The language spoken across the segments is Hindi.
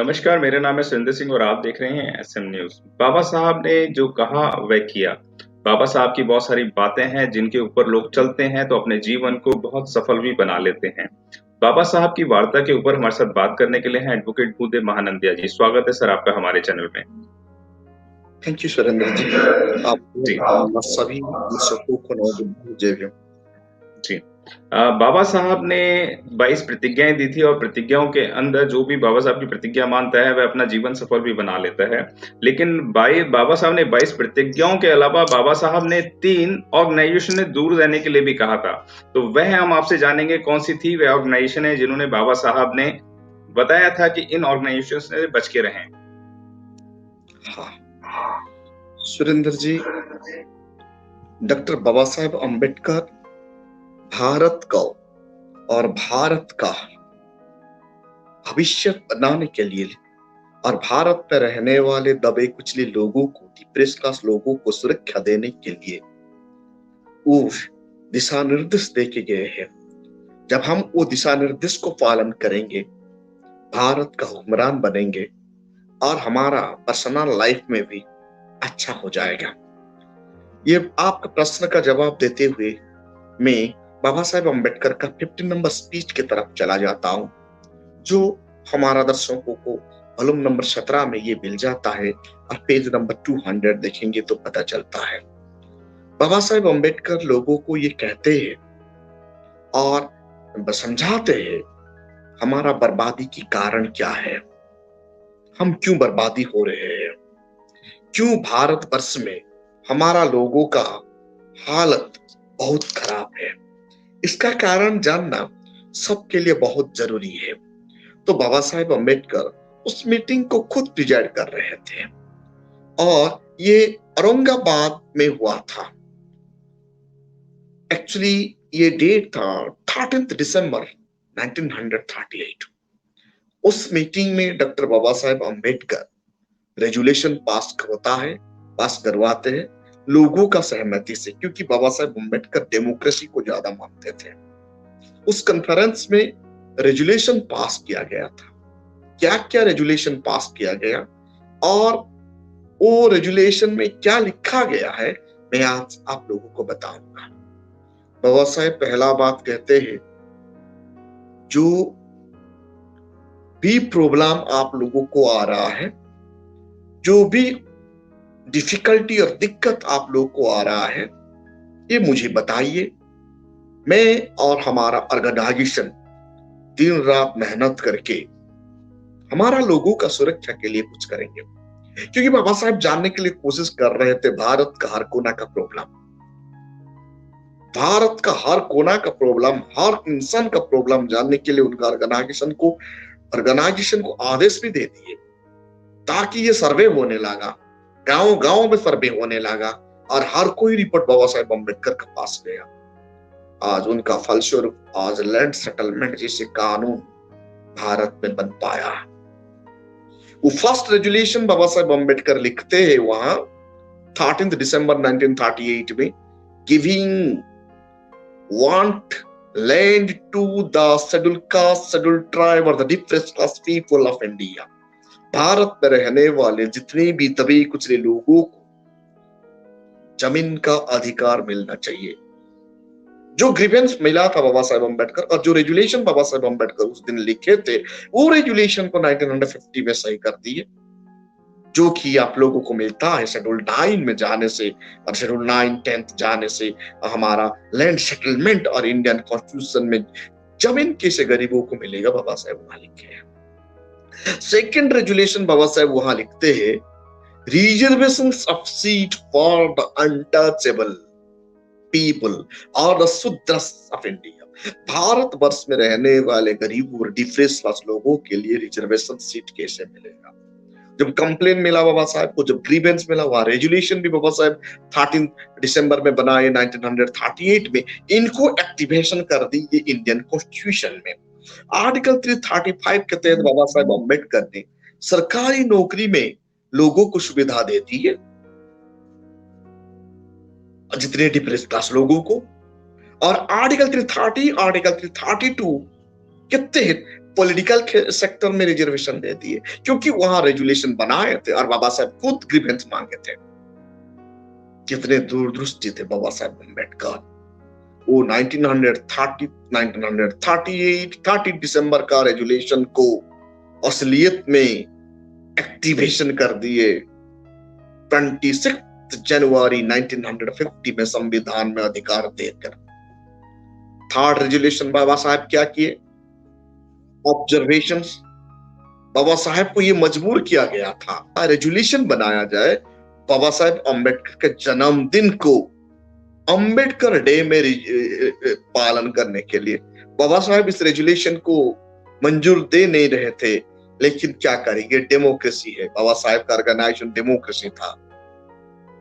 नमस्कार, मेरा नाम है सुरेंद्र सिंह और आप देख रहे हैं एसएम न्यूज़। बाबा साहब ने जो कहा वह किया। बाबा साहब की बहुत सारी बातें हैं जिनके ऊपर लोग चलते हैं तो अपने जीवन को बहुत सफल भी बना लेते हैं। बाबा साहब की वार्ता के ऊपर हमारे साथ बात करने के लिए हैं एडवोकेट भूदेव महानंदिया जी। स्वागत है सर आपका हमारे चैनल में। थैंक यू सुरेंद्र जी। आपको जी। सभी दर्शकों को नौ जय भीम। जी। बाबा साहब ने 22 प्रतिज्ञाएँ दी थी और प्रतिज्ञाओं के अंदर जो भी बाबा साहब की प्रतिज्ञा मानता है, वह अपना जीवन सफल भी बना लेता है। लेकिन बाबा साहब ने 22 प्रतिज्ञाओं के अलावा बाबा साहब ने 3 ऑर्गनाइज़ेशन से दूर रहने के लिए भी कहा था। तो वह हम आपसे जानेंगे कौन-सी थी वह ऑर्गनाइज़ेशन है जिन्होंने बाबा साहब ने बताया था कि इन ऑर्गनाइज़ेशन से बच के रहें? हाँ, सुरेंद्र जी, डॉक्टर बाबा साहेब अम्बेडकर भारत को और भारत का भविष्य बनाने के लिए और भारत में रहने वाले दबे कुचले लोगों को, डिप्रेस क्लास लोगों को सुरक्षा देने के लिए वो दिशा निर्देश दे के गए हैं। जब हम वो दिशा निर्देश को पालन करेंगे, भारत का हुक्मरान बनेंगे और हमारा पर्सनल लाइफ में भी अच्छा हो जाएगा। ये आपका प्रश्न का जवाब देते हुए मैं बाबा साहेब अम्बेडकर का 15 नंबर स्पीच की तरफ चला जाता हूं, जो हमारा दर्शकों को वॉल्यूम नंबर 17 में ये मिल जाता है और पेज नंबर 200 देखेंगे तो पता चलता है। बाबा साहेब अम्बेडकर लोगों को ये कहते हैं और समझाते हैं हमारा बर्बादी की कारण क्या है, हम क्यों बर्बादी हो रहे हैं, क्यों भारतवर्ष में हमारा लोगों का हालत बहुत खराब है। इसका कारण जानना सबके लिए बहुत जरूरी है। तो बाबा साहेब अम्बेडकर उस मीटिंग को खुद प्रिजाइड कर रहे थे और ये औरंगाबाद में हुआ था। एक्चुअली ये डेट था 13 दिसंबर 1938। उस मीटिंग में डॉक्टर बाबा साहेब अम्बेडकर रेजुलेशन पास करवाते हैं लोगों का सहमति से, क्योंकि बाबा साहेब अम्बेडकर डेमोक्रेसी को ज्यादा मानते थे। उस कॉन्फ्रेंस में रेजुलेशन पास किया गया था। क्या क्या रेजुलेशन पास किया गया और वो रेजुलेशन में क्या लिखा गया है, मैं आज आप लोगों को बताऊंगा। बाबा साहेब पहला बात कहते हैं, जो भी प्रॉब्लम आप लोगों को आ रहा है, जो भी डिफिकल्टी और दिक्कत आप लोगों को आ रहा है, ये मुझे बताइए। मैं और हमारा ऑर्गेनाइजेशन दिन रात मेहनत करके हमारा लोगों का सुरक्षा के लिए कुछ करेंगे। क्योंकि बाबा साहब जानने के लिए कोशिश कर रहे थे भारत का हर कोना का प्रॉब्लम, भारत का हर कोना का प्रॉब्लम, हर इंसान का प्रॉब्लम जानने के लिए उनका ऑर्गेनाइजेशन को आदेश भी दे दिए, ताकि ये सर्वे होने लगा, गांव गांव में सर्वे होने लगा और हर कोई रिपोर्ट बाबा साहेब अम्बेडकर के पास गया। आज उनका फलस्वरूप आज लैंड सेटलमेंट जैसे कानून भारत में बन पाया। वो फर्स्ट रेजुलेशन बाबा साहेब अम्बेडकर लिखते हैं वहां 13 दिसंबर 1938 में, giving want land to the scheduled caste, scheduled tribe or the depressed class people of India। Bharat में रहने वाले जितने भी दबे कुचले लोगों को जमीन का अधिकार मिलना चाहिए। जो ग्रीवेंस मिला था बाबा साहेब अम्बेडकर और जो रेजुलेशन बाबा साहेब अम्बेडकर उस दिन लिखे थे, वो रेजुलेशन को 1950 में सही कर दिए, जो कि आप लोगों को मिलता है शेड्यूल 9 में जाने से और शेड्यूल 9 10th जाने से हमारा लैंड सेटलमेंट और इंडियन कॉन्स्टिट्यूशन में जमीन कैसे गरीबों को मिलेगा, बाबा साहेब वहां लिखे हैं। सेकंड रेजुलेशन बाबा साहेब वहां लिखते हैं, reservation of seat for the untouchable people और the Shudras of India. Bharatvarsh में रहने वाले गरीब और डिप्रेस क्लास लोगों के लिए रिजर्वेशन सीट कैसे मिलेगा। जब कंप्लेन मिला बाबा साहब को, जब ग्रीवेंस मिला, वहां रेजुलेशन भी बाबा साहब 13 दिसंबर में बनाए 1938 में, इनको एक्टिवेशन कर दी ये इंडियन कॉन्स्टिट्यूशन में। आर्टिकल 335 के तहत बाबा साहब अम्बेडकर ने सरकारी नौकरी में लोगों को सुविधा दे दी है, जितने डिप्रेस क्लास लोगों को। और आर्टिकल 330 आर्टिकल 332 के तहत पॉलिटिकल सेक्टर में रिजर्वेशन दे दिए, क्योंकि वहां रेजुलेशन बनाए थे और बाबा साहब खुद ग्रीवेंस मांगे थे। कितने दूरदृष्टि थे बाबा साहब अम्बेडकर। वो 1930, 1938, 30 दिसंबर का रेजुलेशन को असलियत में एक्टिवेशन कर दिए। 26 जनवरी 1950 में संविधान में अधिकार देकर। थर्ड रेजुलेशन बाबा साहब क्या किए? ऑब्जर्वेशंस। बाबा साहब को ये मजबूर किया गया था रेजुलेशन बनाया जाए बाबा साहब अम्बेडकर के जन्मदिन को अम्बेडकर डे में पालन करने के लिए। बाबा साहब इस रेजुलेशन को मंजूर दे नहीं रहे थे, लेकिन क्या करेंगे, डेमोक्रेसी है, बाबा साहब का ऑर्गेनाइजेशन डेमोक्रेसी था।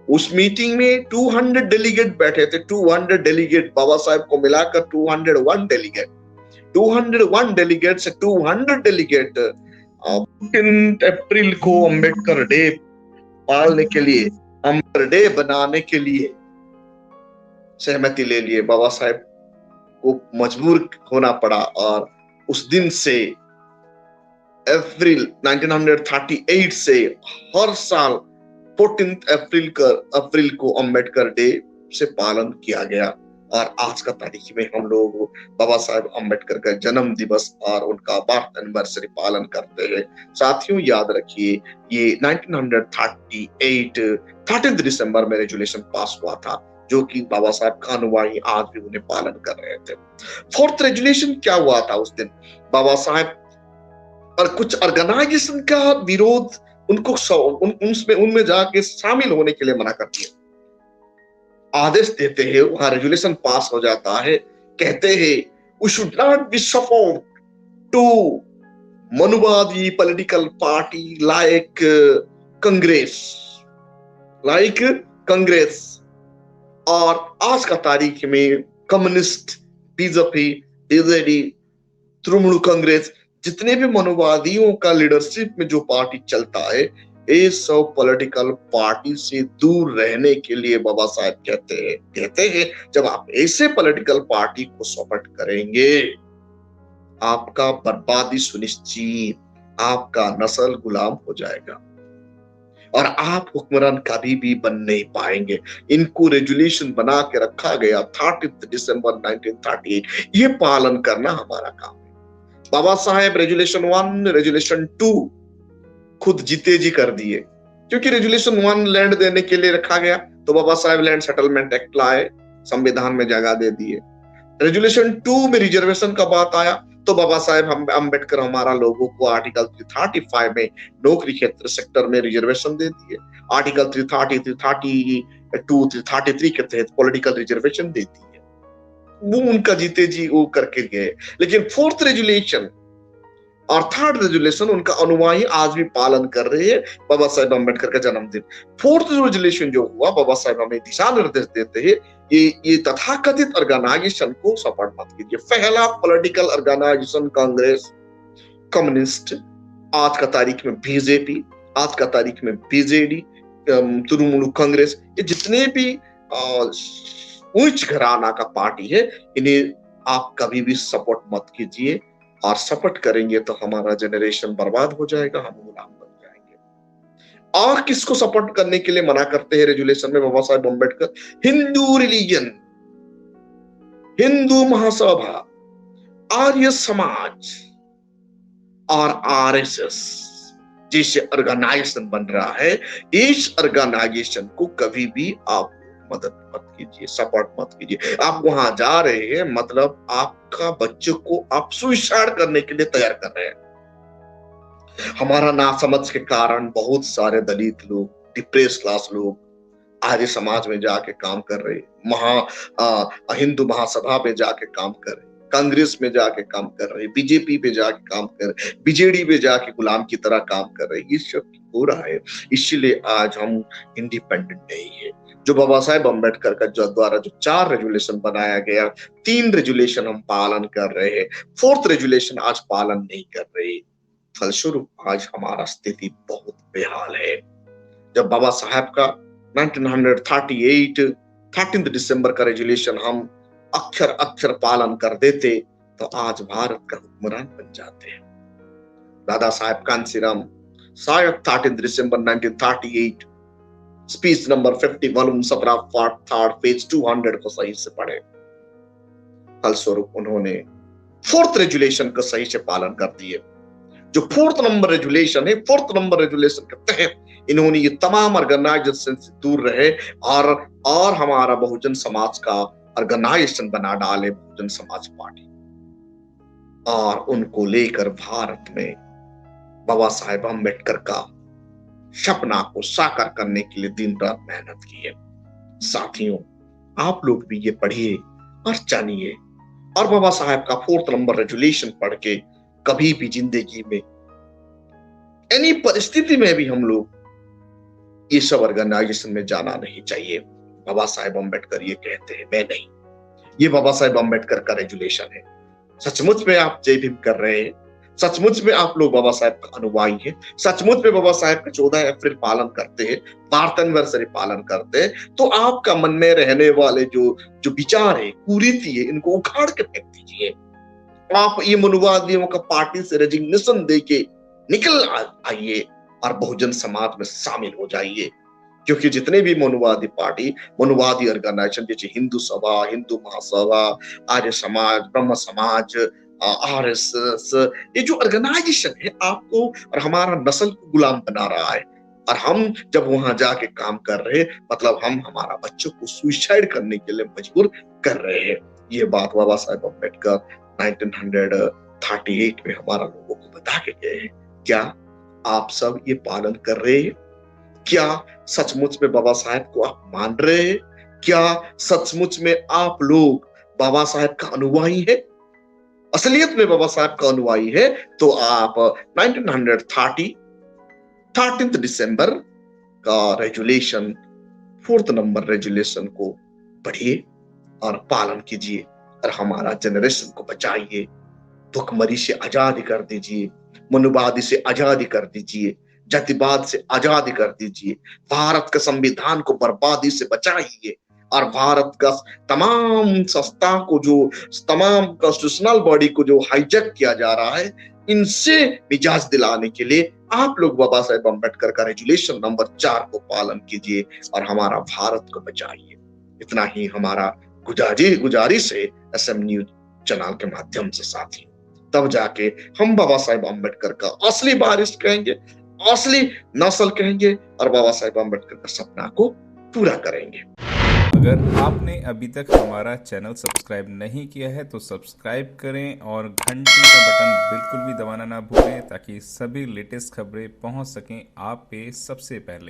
उस मीटिंग में 200 डेलीगेट बैठे थे, 200 डेलीगेट, बाबा साहब को मिलाकर 201 डेलीगेट। 201 डेलीगेट से 200 डेलीगेट 15 अप्रैल को अम्बेडकर डे पालने के लिए, अम्बेडकर डे बनाने के लिए सहमति ले लिए। बाबा साहब को मजबूर होना पड़ा और उस दिन से अप्रैल 1938 से हर साल 14 अप्रैल को अम्बेडकर डे से पालन किया गया। और आज का तारीख में हम लोग बाबा साहब अम्बेडकर का जन्म दिवस और उनका बर्थ एनिवर्सरी पालन करते हैं। साथियों याद रखिए, ये 1938 13 दिसंबर में रेजुलेशन पास हुआ था, जो कि बाबा साहब का अनुयायी आज भी उन्हें पालन कर रहे थे। फोर्थ रेजुलेशन क्या हुआ था उस दिन? बाबा साहब और कुछ ऑर्गेनाइजेशन का विरोध उनको उनमें जाके शामिल होने के लिए मना कर दिया। आदेश देते हैं, वहां रेजुलेशन पास हो जाता है, कहते हैं we should not be support to Manuwadi political party like Congress. और आज का तारीख में communist, BJP, BJD, Trinamool Congress, जितने भी मनुवादियों का लीडरशिप में जो पार्टी चलता है, ये सब पॉलिटिकल पार्टी से दूर रहने के लिए बाबा साहब कहते हैं जब आप ऐसे पॉलिटिकल पार्टी को सपोर्ट करेंगे, आपका बर्बादी सुनिश्चित, आपका नस्ल गुलाम हो जाएगा और आप हुक्मरान कभी भी बन नहीं पाएंगे। इनको रेजुलेशन बना के रखा गया 30 दिसंबर 1938। ये पालन करना हमारा काम है। बाबा साहेब रेजुलेशन 1, रेजुलेशन 2 खुद जीते जी कर दिए, क्योंकि रेजुलेशन 1 लैंड देने के लिए रखा गया, तो Baba Saheb land settlement act लाए, संविधान में जगह दे दिए। रेजुलेशन 2 में रिजर्वेशन का बात आया, तो बाबा साहेब अम्बेडकर हमारा लोगों को आर्टिकल 335 में नौकरी क्षेत्र सेक्टर में रिजर्वेशन दे दिए। आर्टिकल 330, 332, 333 के तहत पॉलिटिकल रिजर्वेशन दे दी है। वो उनका जीते जी वो करके गए। लेकिन फोर्थ रेजुलेशन और थर्ड रेजुलेशन उनका अनुयायी आज भी पालन कर रहे हैं, बाबा साहेब अम्बेडकर का जन्मदिन। फोर्थ रेजुलेशन जो हुआ, बाबा साहेब हमें दिशा निर्देश देते हैं, ये तथाकथित ऑर्गेनाइजेशन को सपोर्ट मत कीजिए। पहला पॉलिटिकल ऑर्गेनाइजेशन कांग्रेस, कम्युनिस्ट, आज का तारीख में बीजेपी, आज का तारीख में बीजेडी, तृणमूल कांग्रेस, ये जितने भी उच्च घराना का पार्टी है, इन्हें आप कभी भी सपोर्ट मत कीजिए। और सपोर्ट करेंगे तो हमारा जनरेशन बर्बाद हो जाएगा, हम गुलाम बन जाएंगे। और किसको सपोर्ट करने के लिए मना करते हैं रेजुलेशन में बाबा साहेब अम्बेडकर? हिंदू रिलीजन, हिंदू महासभा, आर्य समाज और आरएसएस जैसे ऑर्गेनाइजेशन बन रहा है, इस ऑर्गेनाइजेशन को कभी भी आप मदद मत कीजिए, सपोर्ट मत कीजिए। आप वहां जा रहे हैं, मतलब आपका बच्चे को आप सुसाइड करने के लिए तैयार कर रहे हैं। हमारा नासमझ के कारण बहुत सारे दलित लोग, डिप्रेस क्लास लोग आर्य समाज में जाके काम कर रहे, हिंदू महासभा में जाके काम कर रहे, कांग्रेस में जाके काम कर रहे, बीजेपी पे जाके काम कर रहे, बीजेडी पे जाके गुलाम की तरह काम कर रहे। ये सब हो रहा है, इसीलिए आज हम इंडिपेंडेंट नहीं है। जो बाबा साहेब अम्बेडकर का द्वारा जो 4 रेजुलेशन बनाया गया, 3 रेजुलेशन हम पालन कर रहे हैं, 4th रेजुलेशन आज पालन नहीं कर रहे। फलस्वरूप आज हमारा स्थिति बहुत बेहाल है। जब बाबा साहब का 1938 13 दिसंबर का रेजुलेशन हम अक्षर अक्षर पालन कर देते, तो आज भारत का हुक्मरान बन जाते हैं। दादा साहेब कांसीराम शायद 13 दिसंबर 1938 speech number 50 volume 17 part 3 page 200 को सही से पढ़े। फलस्वरूप उन्होंने फोर्थ रेजुलेशन का सही से पालन कर दिए। जो फोर्थ नंबर रेजुलेशन है, फोर्थ नंबर रेजुलेशन के तहत इन्होंने ये तमाम ऑर्गेनाइजेशन से दूर रहे और हमारा बहुजन समाज का ऑर्गेनाइजेशन बना डाले बहुजन समाज पार्टी, और उनको लेकर भारत में बाबा साहेब अम्बेडकर का सपना को साकार करने के लिए दिन रात मेहनत की है। साथियों, आप लोग भी ये पढ़िए और जानिए, और बाबा साहेब का फोर्थ नंबर रेजुलेशन पढ़ के कभी भी जिंदगी में एनी परिस्थिति में भी हम लोग ये सब ऑर्गेनाइजेशन में जाना नहीं चाहिए। बाबा साहेब अम्बेडकर ये कहते हैं, मैं नहीं, ये बाबा साहेब अम्बेडकर का रेजुलेशन है। सचमुच में आप जय भीम कर रहे हैं, सचमुच में आप लोग बाबा साहेब का अनुयायी हैं, सचमुच में बाबा साहेब का 14 अप्रैल पालन करते हैं, भारत एनिवर्सरी पालन करते हैं, तो आपका मन में रहने वाले जो विचार है, कुरीति है, इनको उखाड़ के फेंक दीजिए। आप ये मनुवादियों का पार्टी से रेजिग्नेशन देके निकल आइए और बहुजन समाज में शामिल हो जाइए। क्योंकि जितने भी मनुवादी पार्टी, मनुवादी ऑर्गेनाइजेशन जैसे हिंदू सभा, हिंदू महासभा, आर्य समाज, ब्रह्म समाज, आरएसएस, ये जो ऑर्गेनाइजेशन है आपको और हमारा नस्ल को गुलाम बना रहा है। और हम जब वहां जाके काम कर रहे, मतलब हम हमारा बच्चों को सुसाइड करने के लिए मजबूर कर रहे हैं। ये बात बाबा साहेब अम्बेडकर 1938 में हमारा लोगों को बता के गए हैं। क्या आप सब ये पालन कर रहे हैं? क्या सचमुच में बाबा साहेब को आप मान रहे हैं? क्या सचमुच में आप लोग बाबा साहेब का अनुयायी है? असलियत में बाबा साहेब का अनुयायी है तो आप 1930 13 दिसंबर का रेजुलेशन, फोर्थ नंबर रेजुलेशन को पढ़िए और पालन कीजिए और हमारा जनरेशन को बचाइए। भुखमरी से आजादी कर दीजिए, मनुवादी से आजादी कर दीजिए, जातिवाद से आजादी कर दीजिए, भारत के संविधान को बर्बादी से बचाइए और भारत का तमाम संस्था को, जो तमाम कॉन्स्टिट्यूशनल बॉडी को जो हाईजैक किया जा रहा है, इनसे निजात दिलाने के लिए आप लोग बाबा साहेब अम्बेडकर का रेजुलेशन नंबर 4 को पालन कीजिए और हमारा भारत को बचाइए। इतना ही हमारा गुजारिश है SM न्यूज चैनल के माध्यम से साथी। तब जाके हम बाबा साहेब अम्बेडकर का असली वारिस कहेंगे, असली नस्ल कहेंगे और बाबा साहेब अम्बेडकर का सपना को पूरा करेंगे। अगर आपने अभी तक हमारा चैनल सब्सक्राइब नहीं किया है तो सब्सक्राइब करें और घंटी का बटन बिल्कुल भी दबाना ना भूलें ताकि सभी लेटेस्ट खबरें पहुंच सकें आप पे सबसे पहले।